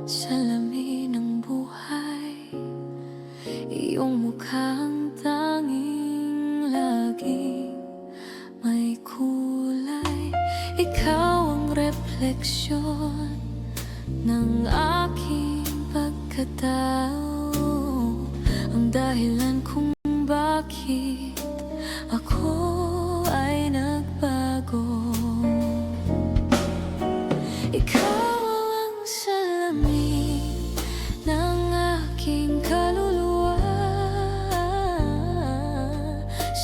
salamin ng buhay, iyong mukhang tanging laging may kulay. Ikaw ang refleksyon ng aking pagkatao, ang dahilan kung bakit ako ay nagbago. Ikaw ang salamin ng aking kaluluwa,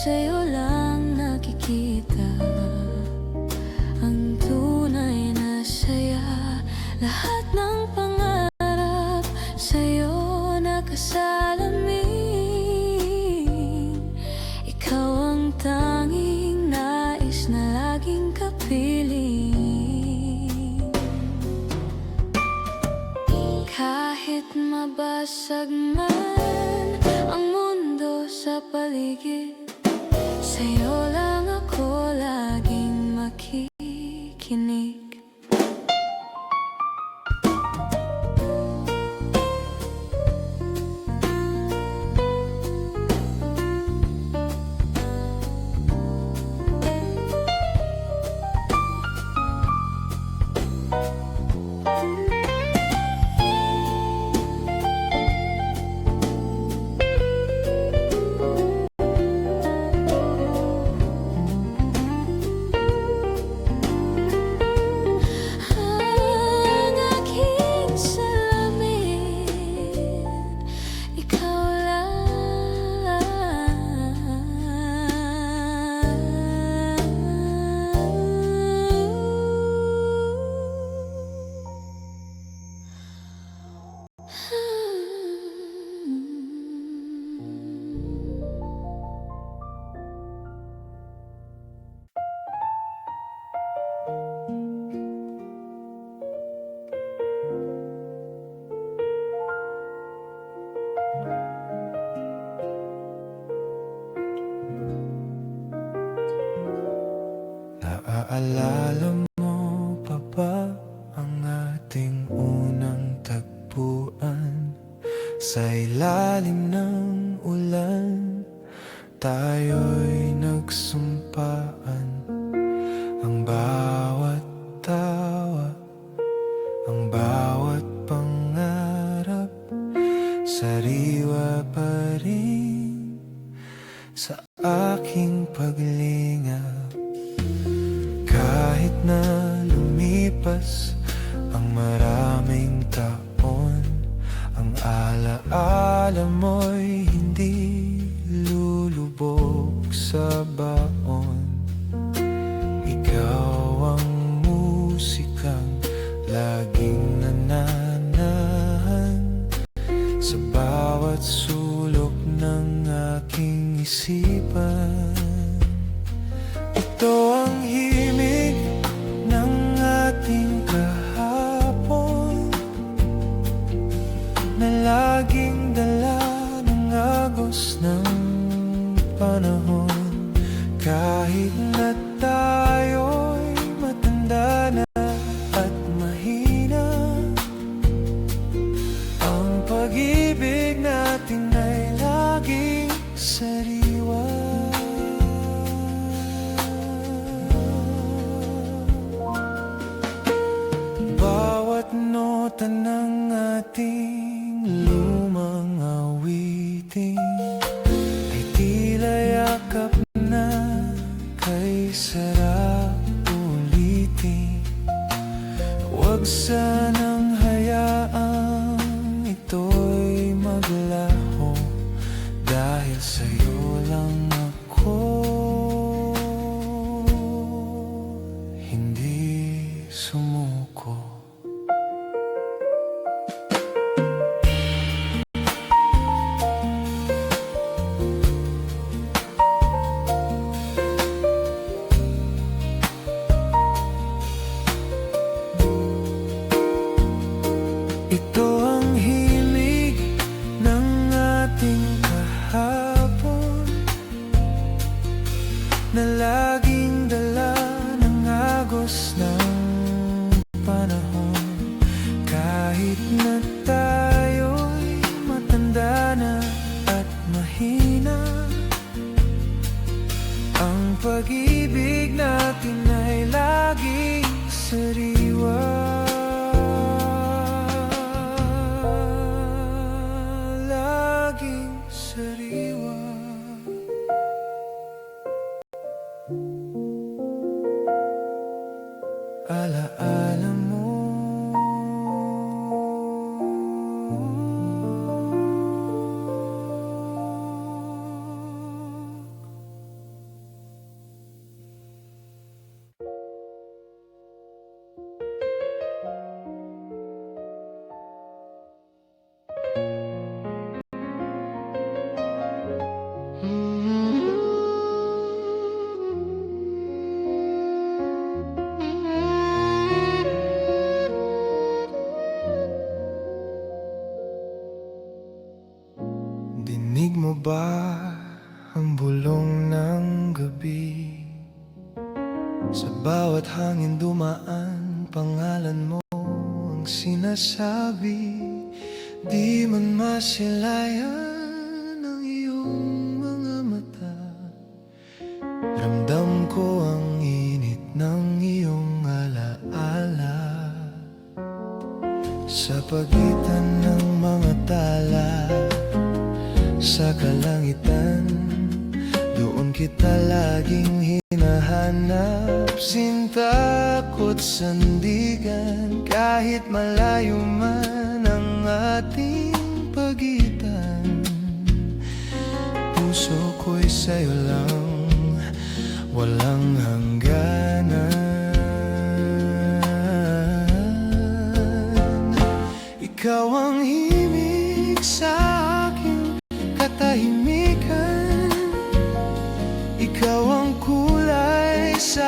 sa'yo lang nakikita ang tunay na saya. Lahat ng pangarap sa'yo nakasalamin. Ikaw ang tanging nais na laging kapiling. Kahit mabasag man ang mundo sa paligid, sa'yo lang ako laging makikinig. Naaalala mo pa ba ang ating unang tagpuan? Sa ilalim ng ulan, tayo'y nagsumpaan. Ang bawat tawa, ang bawat pangarap, sariwa pa rin sa aking paglingap. Kahit na lumipas ang maraming taon, ang alaala mo'y hindi lulubog sa baon. Ikaw ang musikang laging nananahan sa bawat sulok ng aking isipan. Ito ang himig ng ating kahapon, na laging dala ng agos ng panahon. Kahit na tayo'y matanda na at mahina, ang pag-ibig natin ay laging sariwa. Bawat nota ng ating lumang awitin ay tila yakap na kay sarap ulitin. Huwag sanang hayaang ito'y maglaho, dahil sa'yo lang ako hindi sumuko. Kahit na tayo'y matanda na at mahina, ang pag-ibig natin ay laging sariwa. Laging sariwa. Alaala mo, dinig mo ba ang bulong ng gabi? Sa bawat hangin dumaan, pangalan mo ang sinasabi. Di man masilayan ang iyong mga mata, ramdam ko ang init ng iyong alaala. Sa pagitan ng mga tala, sa kalangitan, doon kita laging hinahanap. Sinta ko't sandigan, kahit malayo man ang ating pagitan. Puso ko'y sa'yo lang, walang hangganan. Ikaw ang himig sa aking katahimikan, ikaw ang kulay sa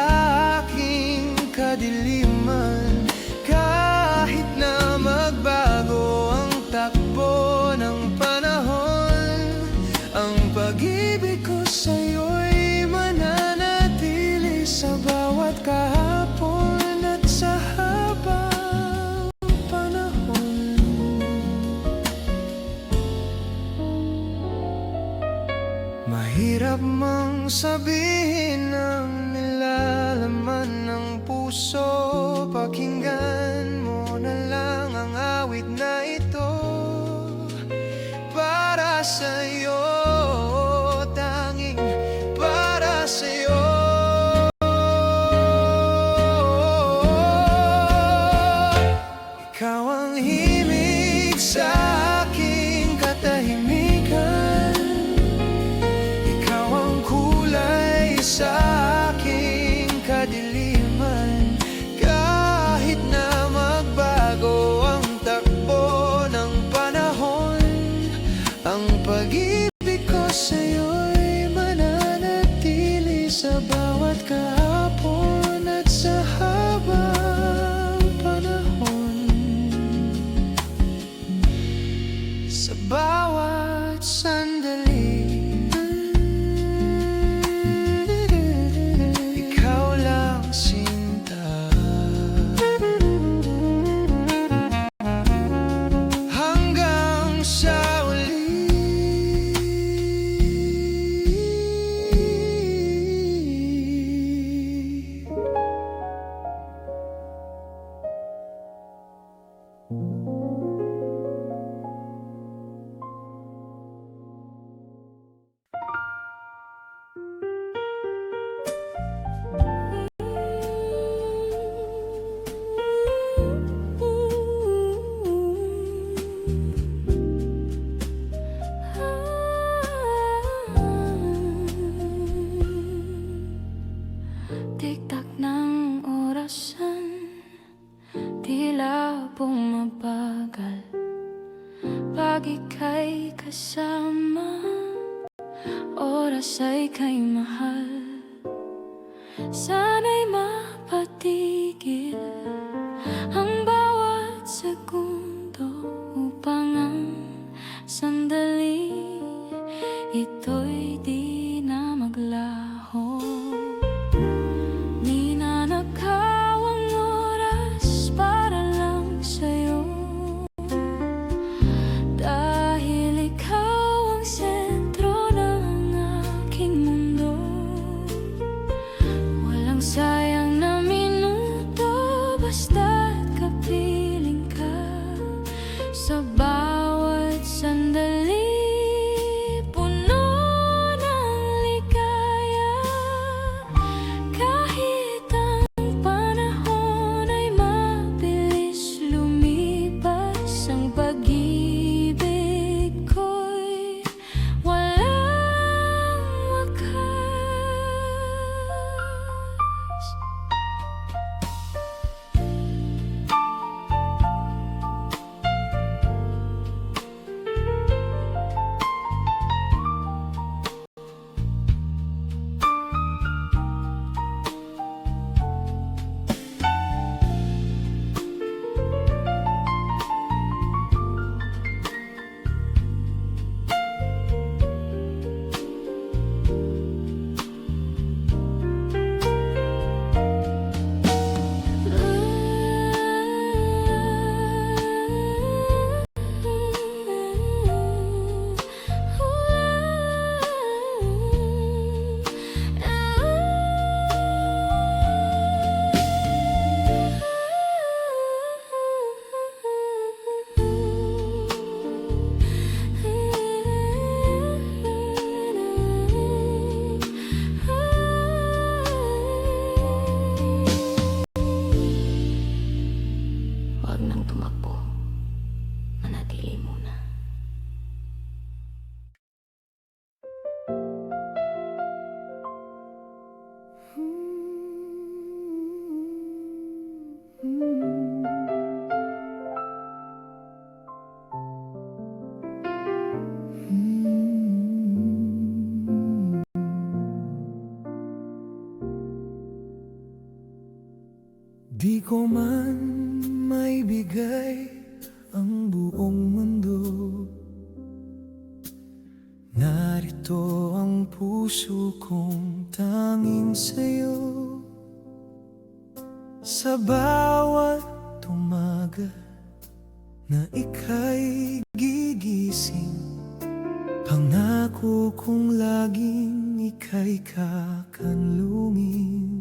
aking kadiliman. Kahit na magbago ang takbo ng panahon, ang pag-ibig ko sa'yo'y mananatili sa bawat kahapon at sa habang panahon. Mahirap mang sabihin ang nilalaman ng puso, pakinggan mo na lang ang awit na ito. Para sa'yo, tanging para sa'yo. Ikaw ang himig sa aking katahimikan, ikaw ang kulay sa aking kadiliman. Kahit na magbago ang takbo ng panahon, ang pag-ibig ko sa'yo'y mananatili sa bawat kahapon at sa habang panahon. Sa bawat sandali, ikaw lang sinta. Hanggang sa uli. Tiktak ng orasan, tila bumabagal. Pag ika'y kasama, oras ay kay mahal. Sana'y mapatigil ang bawat segundo upang ang sandali ito'y di na maglaho. Ninanakaw ang oras para lang sa'yo. Sa bawat sandali, puno ng ligaya. Kahit ang panahon ay mabilis lumipas, ang pag-ibig ko'y walang wakas. Huwag nang tumakbo. Manatili muna. Di ko man maibigay ang buong mundo. Narito ang puso kong tanging sa'yo. Sa bawat umaga na ika'y gigising, pangako kong laging ika'y kakanlungin.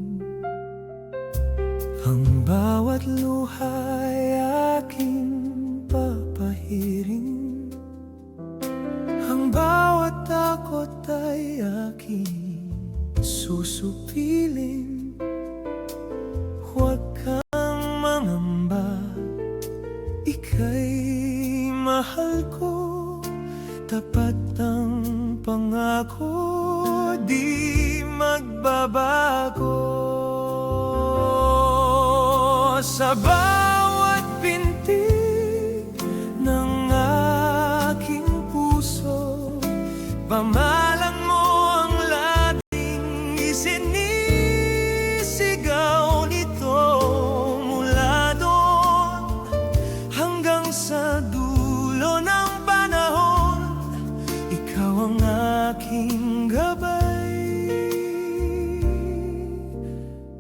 Ang bawat luha'y aking papahiring, ang bawat takot ay aking susupilin. Huwag kang mangamba, ika'y mahal ko. Tapat ang pangako, di magbabago. Sa bawat pintig ng aking puso, pamalan mo ang laging isinisigaw nito. Mula doon hanggang sa dulo ng panahon, ikaw ang aking gabay,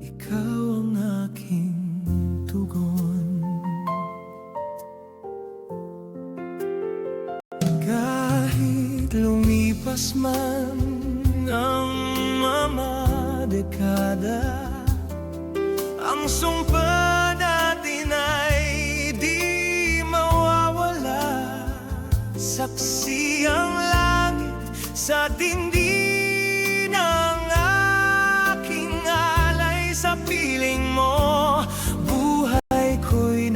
ikaw ang aking tugon. Kahit lumipas man ang mga dekada, ang sumpa natin ay di mawawala. Saksi ang langit sa dindi ng aking alay. Sa piling mo, buhay ko'y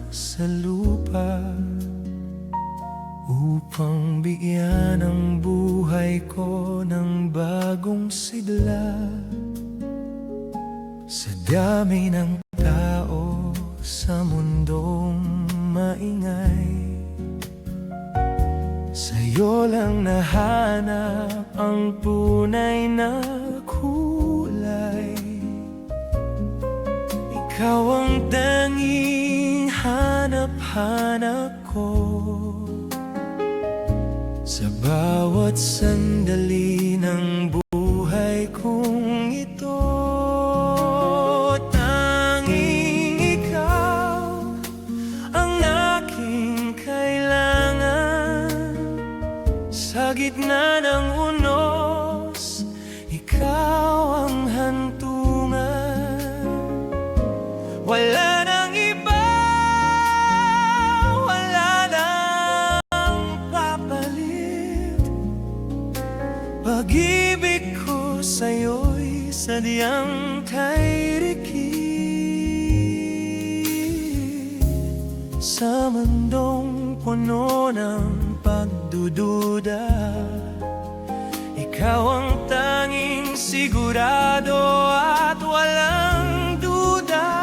sa lupa, upang bigyan ang buhay ko ng bagong sigla. Sa dami ng tao sa mundong maingay, sa'yo lang nahanap ang tunay na kulay. Ikaw ang tanging hanap-hanap ko sa bawat sandali ng buhay kong ito. Tanging ikaw ang aking kailangan. Sa gitna ng unos, ikaw ang hantungan. Wala nang iba, wala nang papalit. Pag-ibig ko sa'yo'y sadyang kay rikit. Sa mundong puno ng pagdududa, ikaw ang tanging sigurado at walang duda.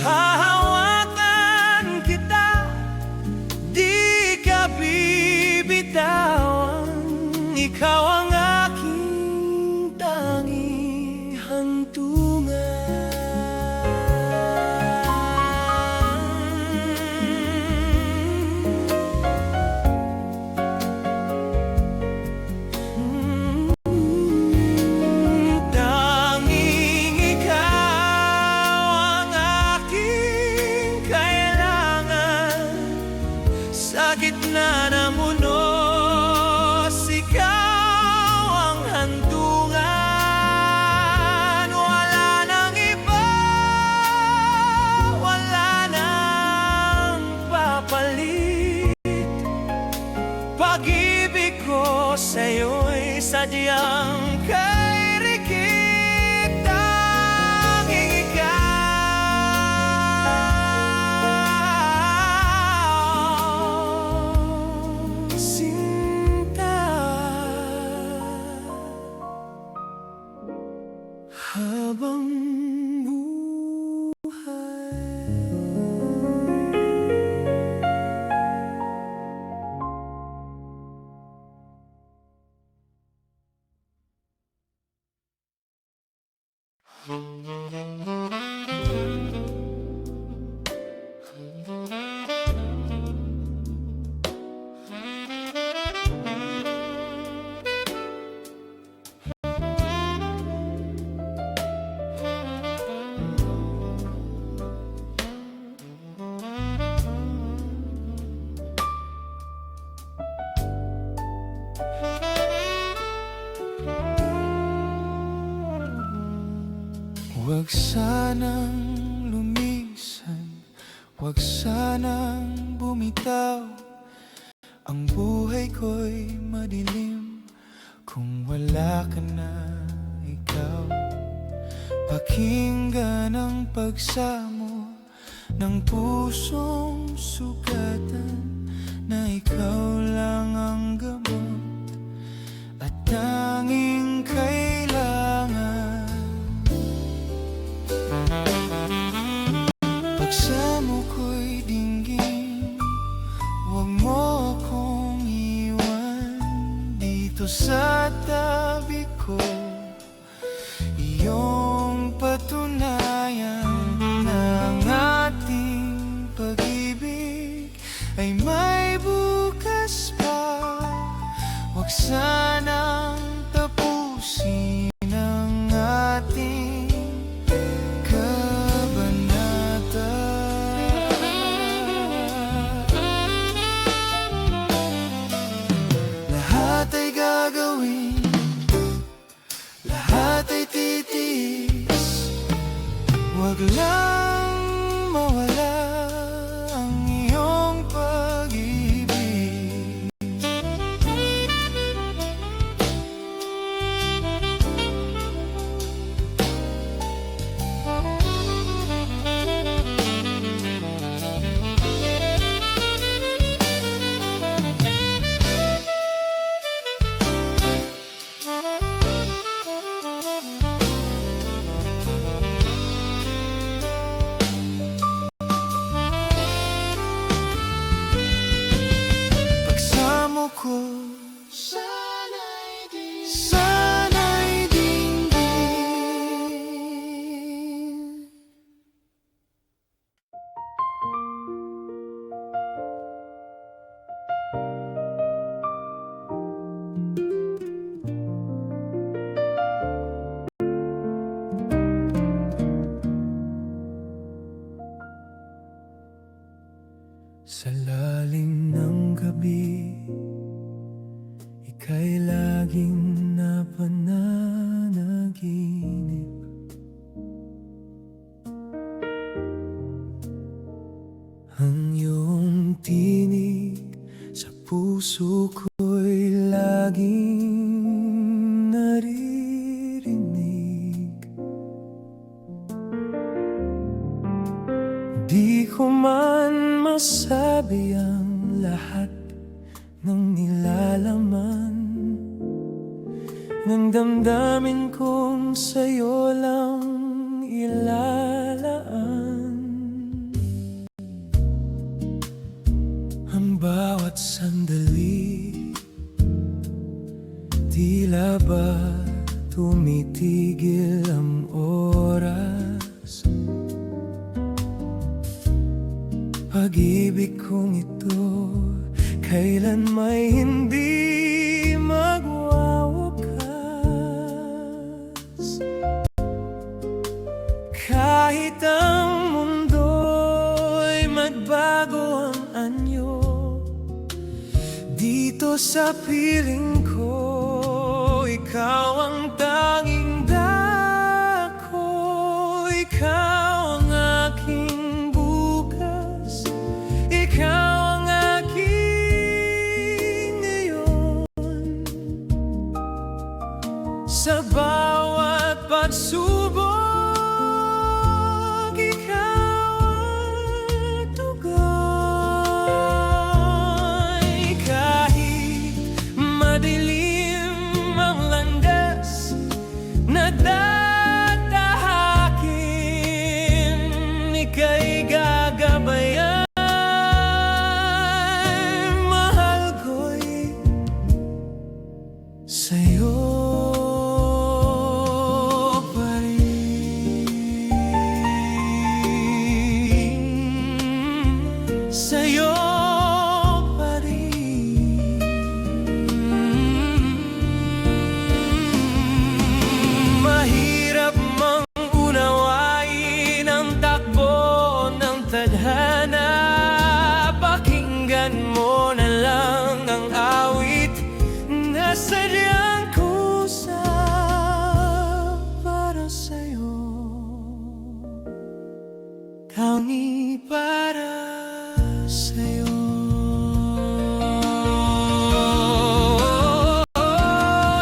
Hahawakan kita, di ka bibitawan. Ikaw ang aking tanging hantungan. Tanging ikaw ang aking kailangan. Sa gitna ng unos, ikaw ang hantungan. Wala nang iba, wala nang papalit. Pag-ibig ko sa'yo'y sadyang kay rikit. Tanging ikaw, sinta. Habang huwag sanang lumisan, huwag sanang bumitaw. Ang buhay ko'y madilim kung wala ka na, ikaw. Pakinggan ang pagsamo ng pusong sugatan, na ikaw lang ang gamot at tanging kailangan. Pagsamo ko'y dinggin, huwag mo akong iwan dito sa tabi ko. Iyong patunayan ng ating pag-ibig ay may bukas pa. Huwag sanang tapusin ang ating kabanata. Sa lalim ng gabi, ika'y laging napananaginip. Ang iyong tinig sa puso ko'y laging naririnig. Di ko man masabi ang lahat ng nilalaman ng damdamin kong sa'yo lang ilalaan. Ang bawat sandali, tila ba tumitigil ang oras? Pag-ibig kong ito kailan may hindi magwawakas. Kahit ang mundo'y magbago ang anyo, dito sa piling ko, ikaw ang tanging dako. Ikaw ang aking bukas, ikaw ang aking ngayon. Sa bawat pagsubok, ika'y gagabayan. Mahal ko'y sa'yo pa rin. Sa'yo pa rin. Mahirap mang unawain ang takbo ng tadhana. Pakinggan mo na lang ang awit na sadyang kusa para sa'yo, tangi para sa'yo.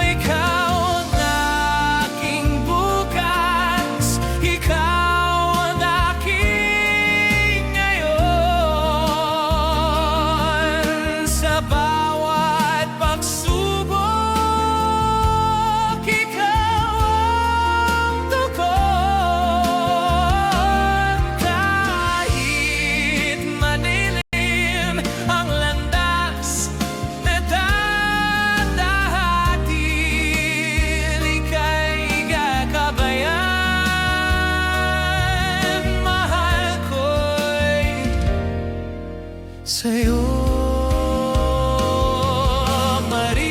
Ikaw ang aking bukas, ikaw ang aking ngayon. Sa bawat pagsubok, ikaw ang tugon. Kahit madilim ang landas na dadahatin, ika'y gagabayan. Mahal ko'y sa'yo pa rin.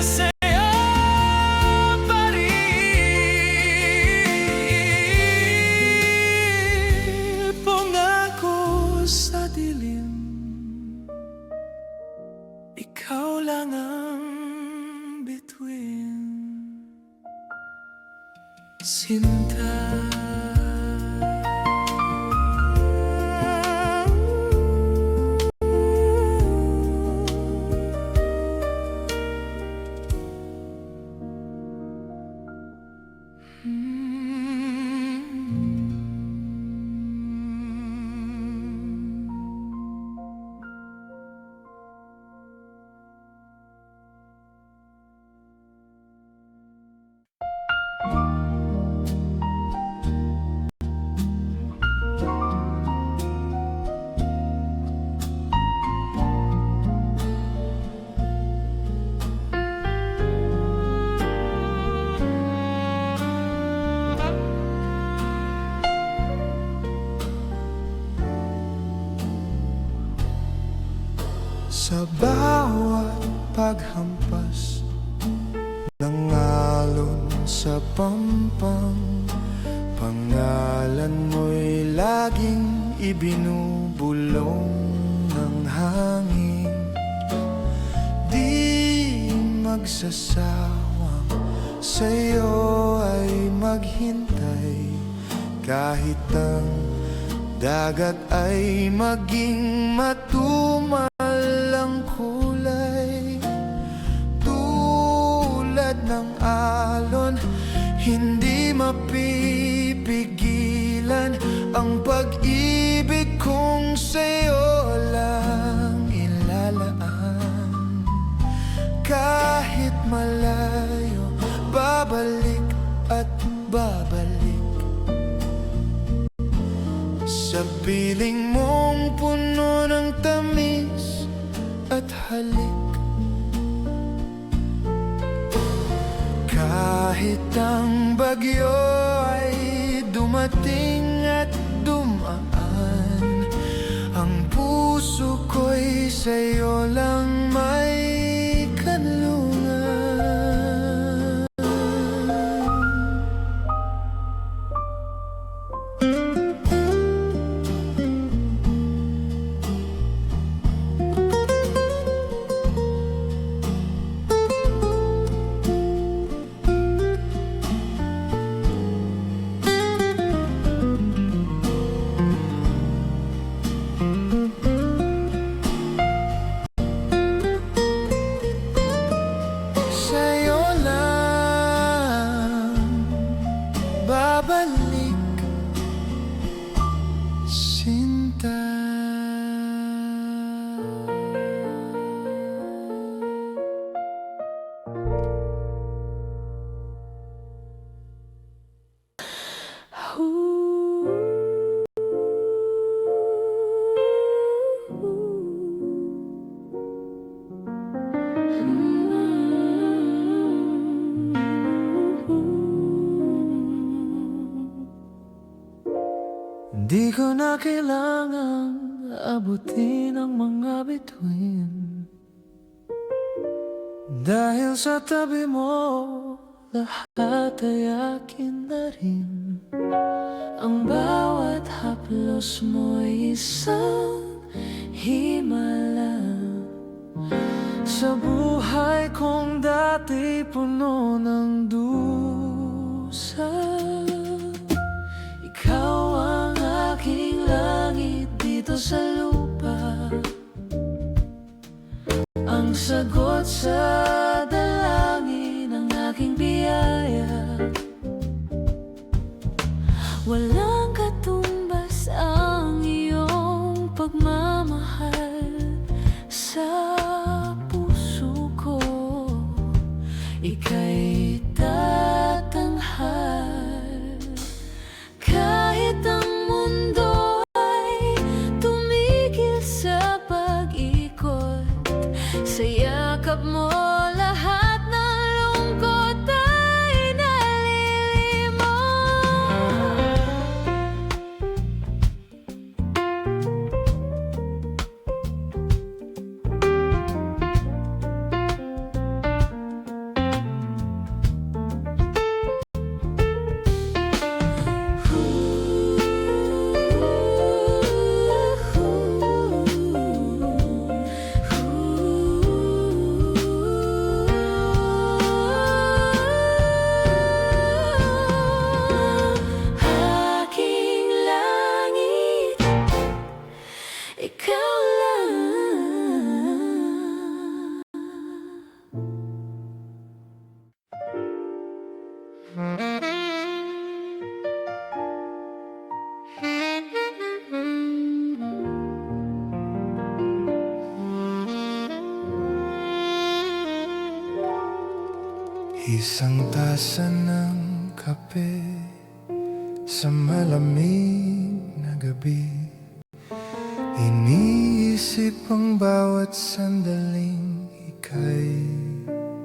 Sa'yo pa rin. Pangako sa dilim, ikaw lang ang bituin. Sinta. Sa bawat paghampas ng alon sa pampang Pangalan mo'y laging ibinubulong ng hangin. Di magsasawang sa'yo ay maghintay, kahit ang dagat ay maging matumal ang kulay. Tulad ng alon, hindi mapipigilan ang pag-ibig kong sa'yo lang ilalaan. Kahit malayo, babalik at babalik sa piling mong puno ng tamis at halik. Kahit ang bagyo ay dumating at dumaan, ang puso ko'y sa'yo lang may kanlungan. Sa'yo lang babalik, sinta. Di ko na kailangang abutin ang mga bituin, dahil sa tabi mo lahat ay akin na rin. Ang bawat haplos mo'y isang himala sa buhay kong dati puno ng dusa. Ikaw ang aking langit dito sa lupa, ang sagot sa dalangin ng aking biyaya. Walang katumbas ang iyong pagmamahal sa puso ko. Ika'y tatanghal kahit ang mundo ay tumigil sa pag-ikot. Sa yakap mo lahat ng lungkot ay nalilimot. Aking langit, ikaw lang. Isang tasa ng kape sa malamig na gabi, iniisip ang bawat sandaling ika'y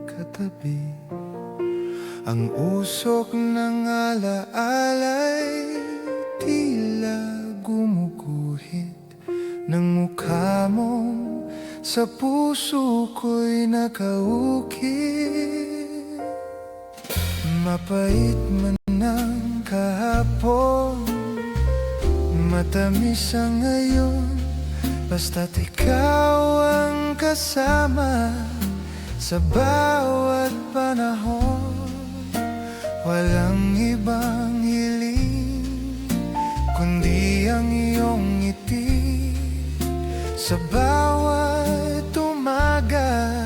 katabi. Ang usok ng alaala'y tila gumuguhit ng mukha mo, sa puso ko'y nakaukit. Mapait man ang kahapon, matamis ang ngayon, basta't ikaw ang kasama sa bawat panahon. Walang ibang hiling kundi ang iyong ngiti sa bawat umaga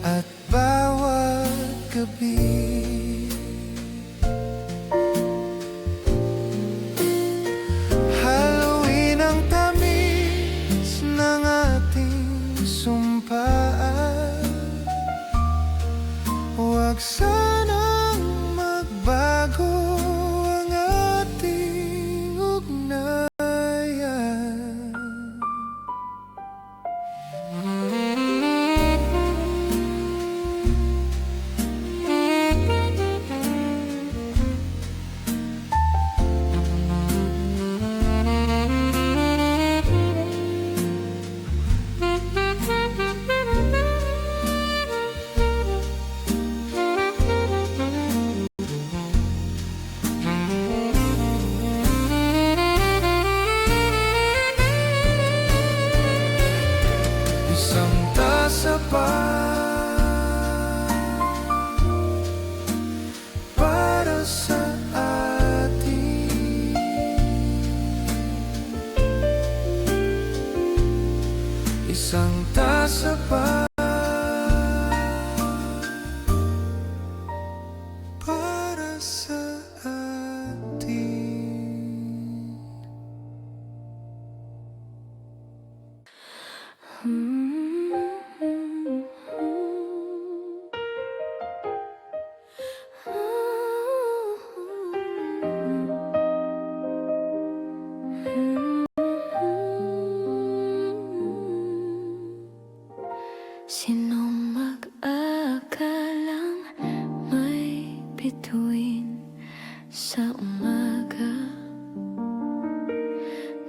at bawat gabi. Haluin ang tamis ng ating sumpaan, huwag sanang magbago ang ating ugnayan. Isang tasa pa para sa atin, isang tasa pa para sa atin. Sino mag-akalang may bituin sa umaga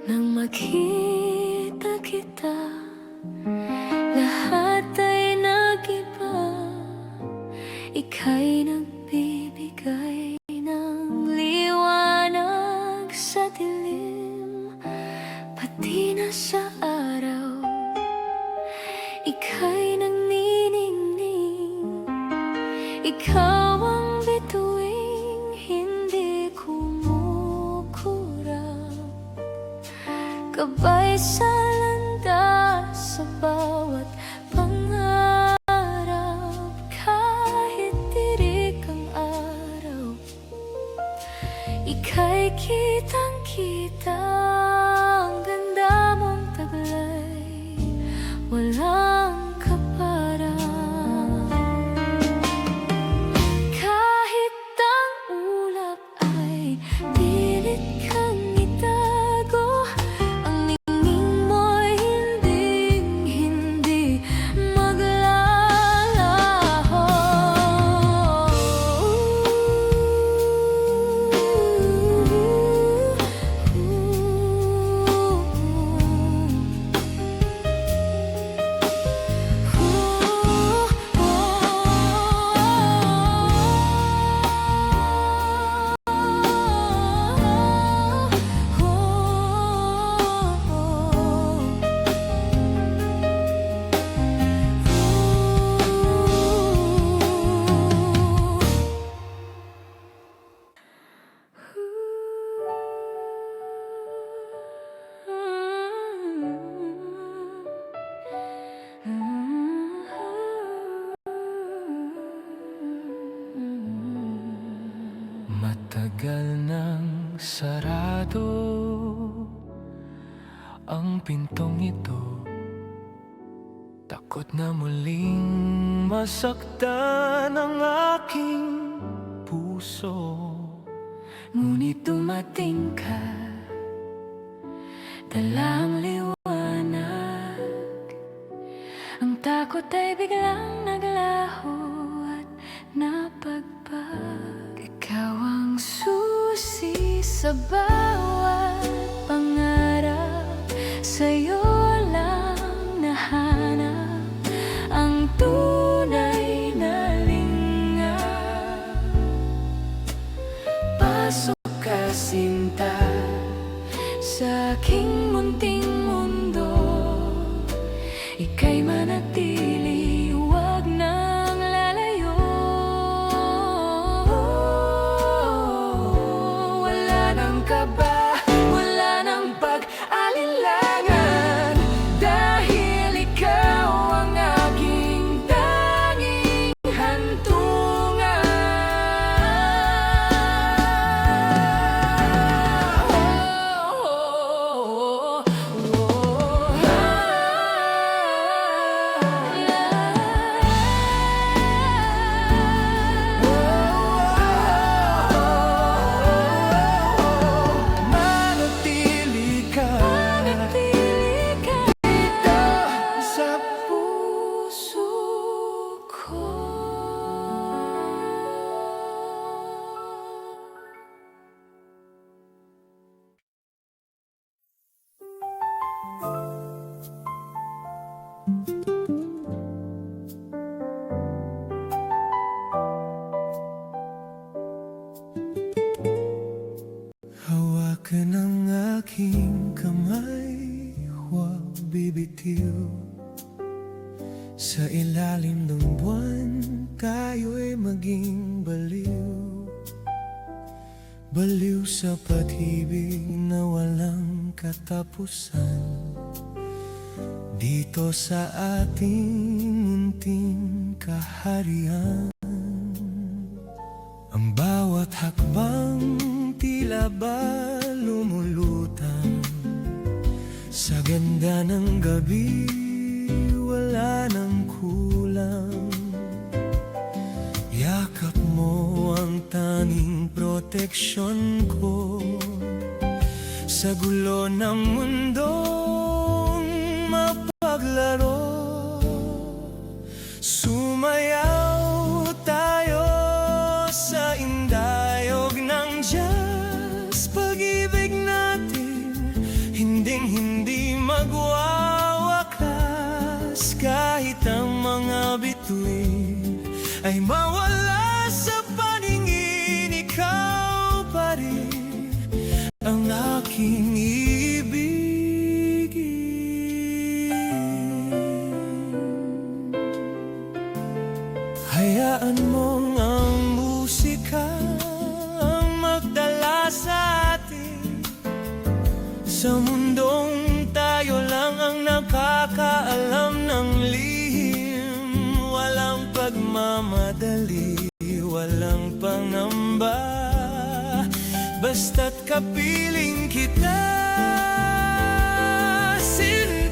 nang makita kita, lahat ay nag-iba. Ika'y nagbibigay ng liwanag sa dilim, pati na sa araw. Ika'y nagniningning, ikaw ang bituing hindi kumukurap, gabay sa landas sa bawat pangarap. Kahit tirik ang araw, ika'y kitang-kita. Ang ganda mong taglay, walang kaparang. Kahit ang ulap ay pilit kang itago, ang ningning mo'y hinding-hindi maglalaho. Matagal nang sarado ang pintong ito, takot na muling masaktan ang aking puso. Ngunit dumating ka, dala ang liwanag. Ang takot ay biglang naglaho at napagpag. Ikaw ang susi sa bawat pangarap, sa'yo lang nahanap ang tunay na lingap. sinta sa aking munting mundo. Ika'y manatili, huwag nang lalayo. Wala nang kaba, wala nang pag-alinlangan, dahil ikaw ang aking tanging hantungan. Manatili ka dito sa Puso ko. Hawakan ang aking kamay, huwag bibitiw. Sa ilalim ng buwan, tayo'y maging baliw. Baliw sa pag-ibig na walang katapusan. Dito sa ating munting kaharian, ang bawat hakbang tila ba lumulutang. Sa ganda ng gabi, wala nang kulang. Yakap mo ang tanging proteksyon ko sa gulo ng mundong mapaglaro. Sumayaw tayo sa indayog ng Diyos. Pag-ibig natin hinding-hindi magwawakas, kahit ang mga bituin ay mawala sa paningin. Ikaw pa rin ang aking ibigin. Hayaan mong ang musika ang magdala sa atin, sa mundong tayo lang ang nakakaalam ng lihim. Walang pagmamadali, walang pangamba, basta't kapiling kita, sinta.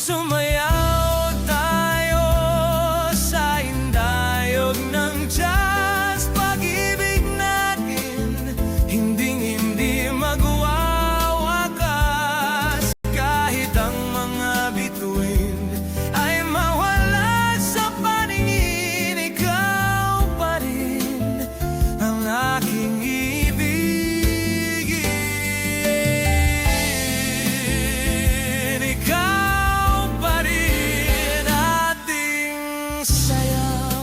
Sumayaw tayo sa indayog ng Diyos. Pag-ibig natin hinding-hindi magwawakas, kahit ang mga bituin ay mawala sa paningin. Ikaw pa rin ang aking ibigin. Ikaw pa rin ating sayaw.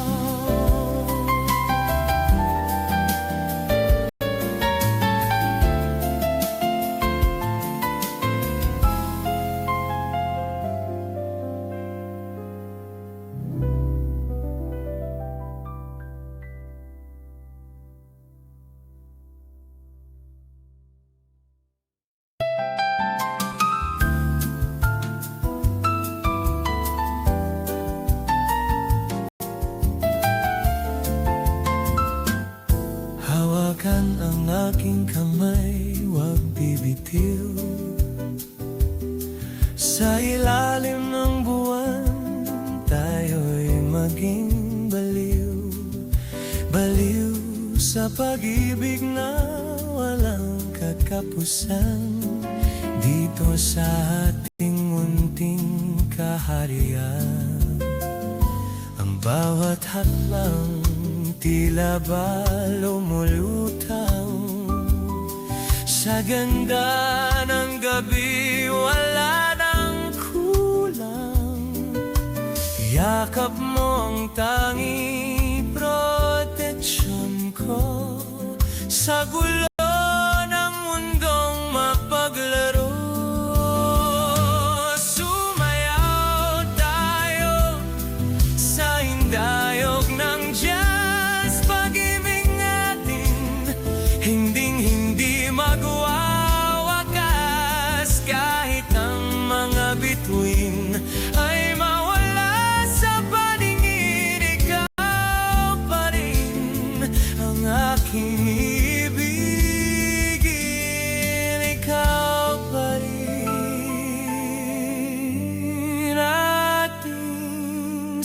Hawakan ang aking kamay, huwag bibitiw. Sa ilalim ng buwan, tayo'y maging baliw. Baliw sa pag-ibig na walang katapusan. dito sa ating munting kaharian. Ang bawat hakbang tila ba lumulutang sa ganda ng gabi, wala nang kulang. Yakap mo ang tanging proteksyon ko sa gulo ng mundong mapaglaro. Sumayaw tayo sa hindayog ng jazz, pag-ibig natin hinding-hindi magwawakas. Kahit ang mga bituin ay mawala sa paningin, ikaw pa rin ang aking ibigin. Ikaw pa rin ating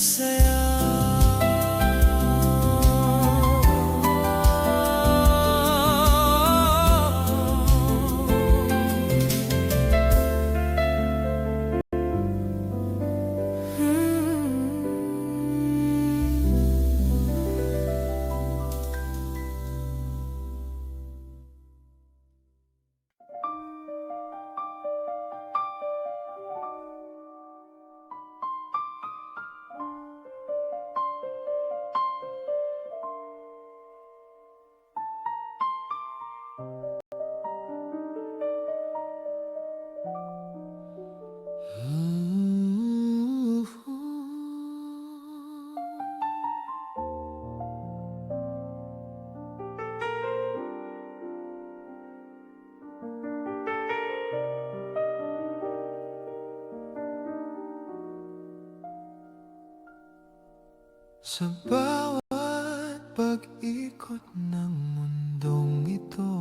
Sa bawat pag-ikot ng mundong ito,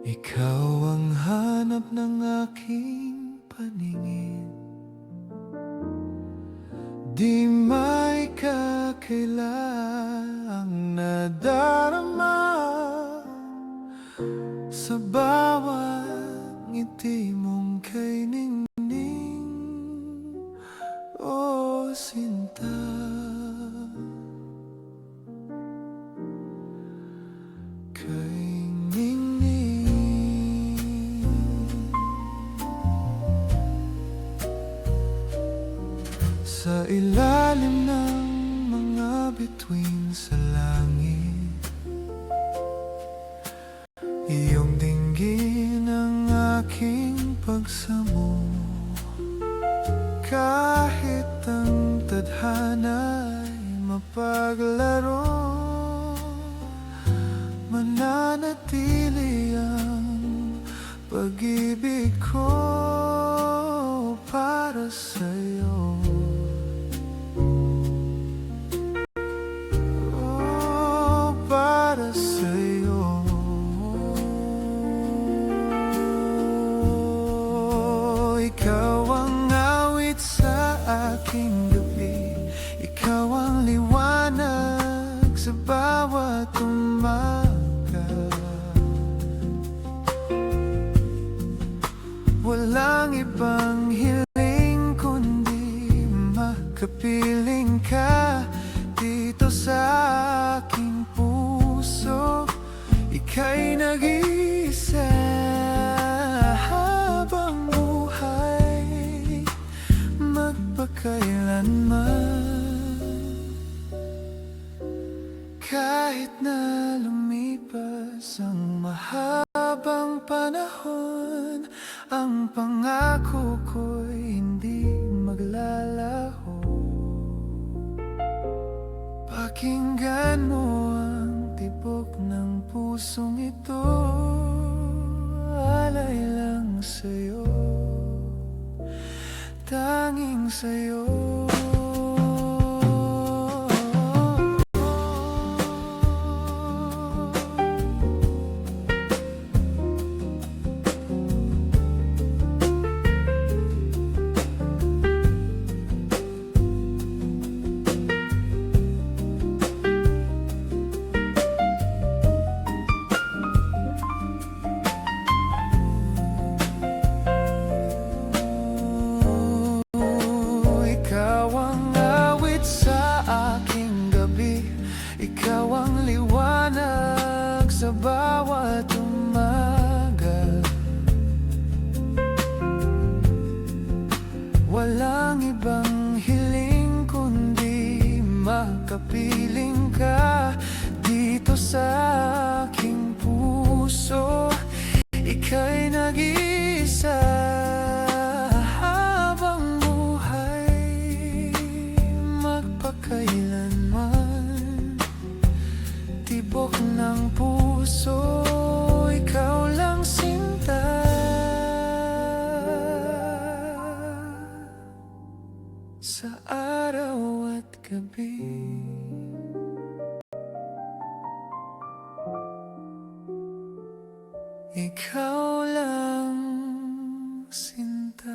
ikaw ang hanap ng aking paningin. Di may kakailang nadarama sa bawat ngiti mong kay ningning. O sinta, kay ningning. Sa ilalim ng mga bituin sa langit, iyong dinggin ang aking pagsamo. Kahit ang tadhana'y mapaglaro, mananatili ang pag-ibig ko para sa'yo. Oh, para sa'yo. Ikaw ang awit sa aking gabi, ikaw ang liwanag sa bawat umaga. Walang ibang hiling kundi makapiling ka dito sa aking puso. Ika'y nag-iisa habang buhay, magpakailanman. Kahit na lumipas ang mahabang panahon, ang pangako ko'y hindi maglalaho. Pakinggan mo ang tibok ng pusong ito, alay lang sa'yo, tanging sa'yo. sa bawat umaga. Walang ibang hiling kundi makapiling ka dito sa aking puso. Ika'y nag-iisa habang buhay, magpakailanman. Tibok ng puso, ikaw lang sinta. Sa araw at gabi, ikaw lang sinta.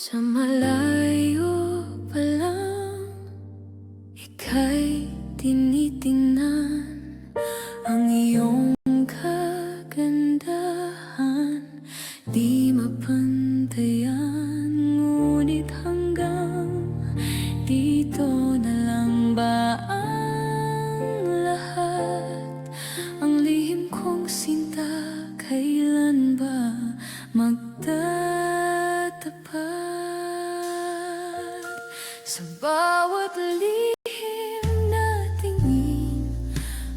Sa malayo pa lang, ika'y tinitingnan ang iyong kagandahan. Di mapantayan, ngunit hanggang dito na lang ba ang lahat? Ang lihim kong sinta, kailan ba magtatapat? Sa bawat lihim na tingin,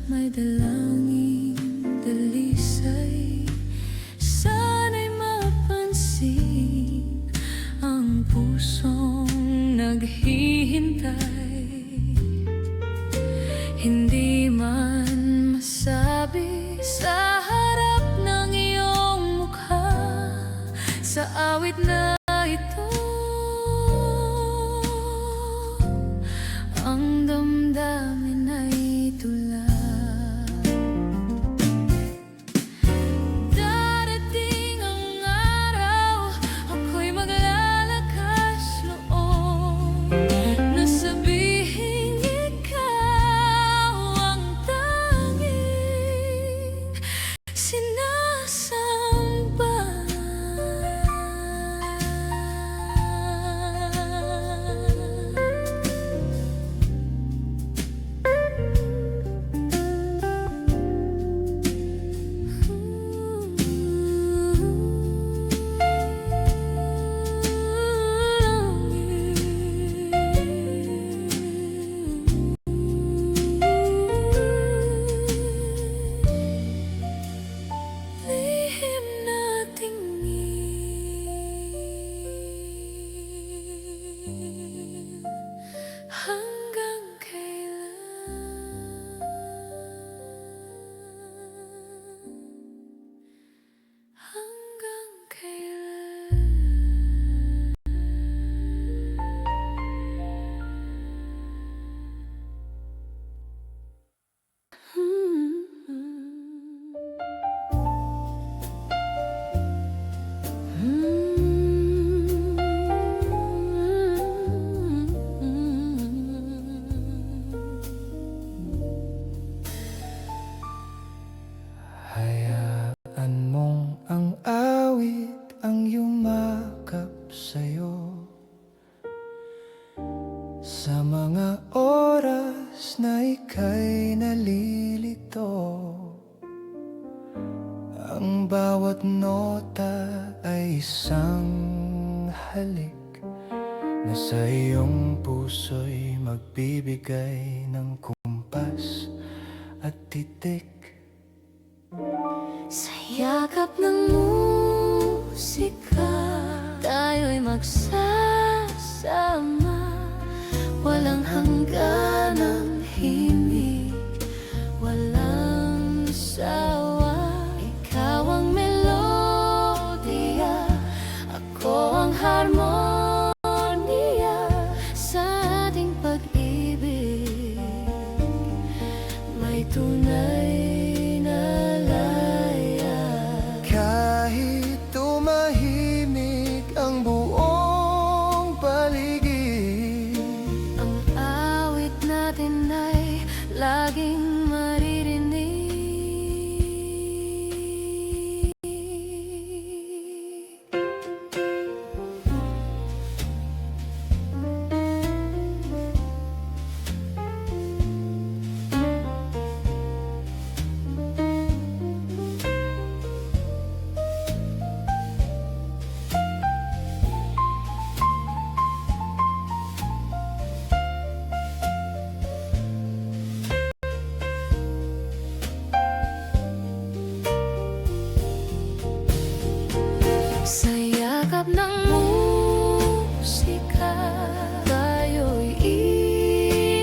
may dalangin dalisay. Sana'y mapansin ang pusong naghihintay. Hindi man masabi sa harap ng iyong mukha, sa awit na ito ang damdamin ay tula. Darating ang araw, ako'y maglalakas loob na sabihin ikaw ang tanging sinasamba. Lihim na tingin, hanggang kailan? Hanggang kailan? Hayaan mong ang awit ang yumakap sa'yo sa mga oras na ika'y nalilito. Ang bawat nota ay isang halik na sa iyong puso'y magbibigay ng kumpas at titik. Sa yakap ng musika, tayo'y magsasama. Walang hangganang himig, walang sawa. Ikaw ang melodiya, ako ang harmonia sa ating pag-ibig. tunay na laya. Kahit tumahimik ang buong paligid, Ang awit natin ay laging maririnig. Sa yakap ng musika, tayo'y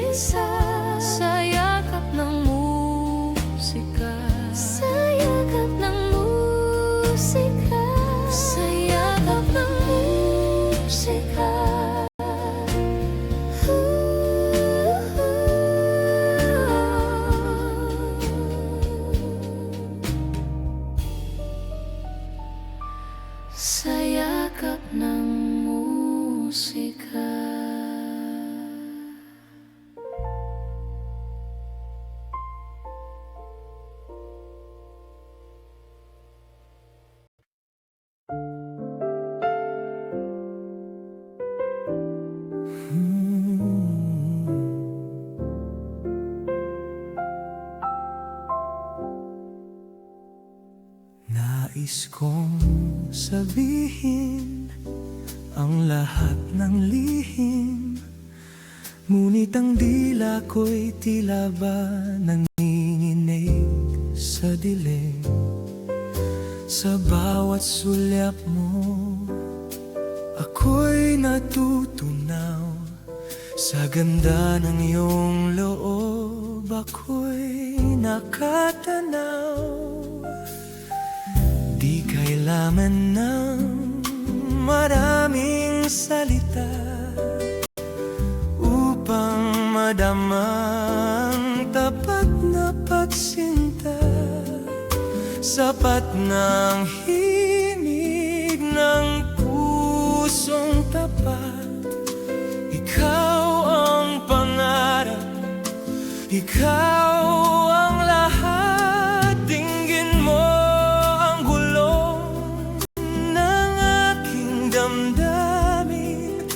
isa. Sa yakap ng musika, sa yakap ng musika, sa yakap ng musika. Sa yakap ng musika. Nais kong sabihin ang lahat ng lihim, ngunit ang dila ko'y tila ba nanginginig sa dilim. Sa bawat sulyap mo, ako'y natutunaw. Sa ganda ng iyong loob, ako'y nakatanaw. Di kailangan ng maraming salita upang madama ang tapat na pagsinta. Sapat ng himig ng pusong tapat. Ikaw ang pangarap, ikaw ang lahat. Dinggin mo ang gulong ng aking damdamin.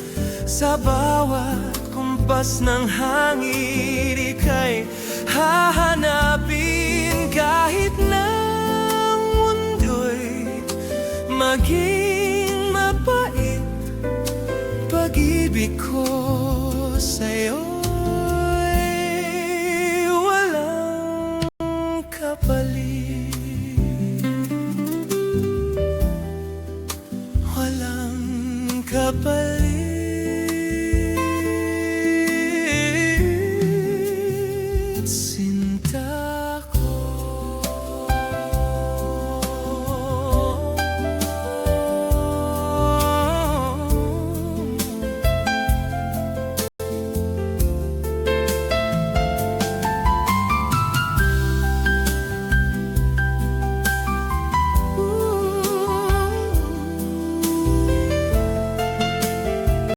Sa bawat kumpas ng hangin, ika'y hahanapin. Kahit na ang mundo'y maging mapait, pag-ibig ko sa'yo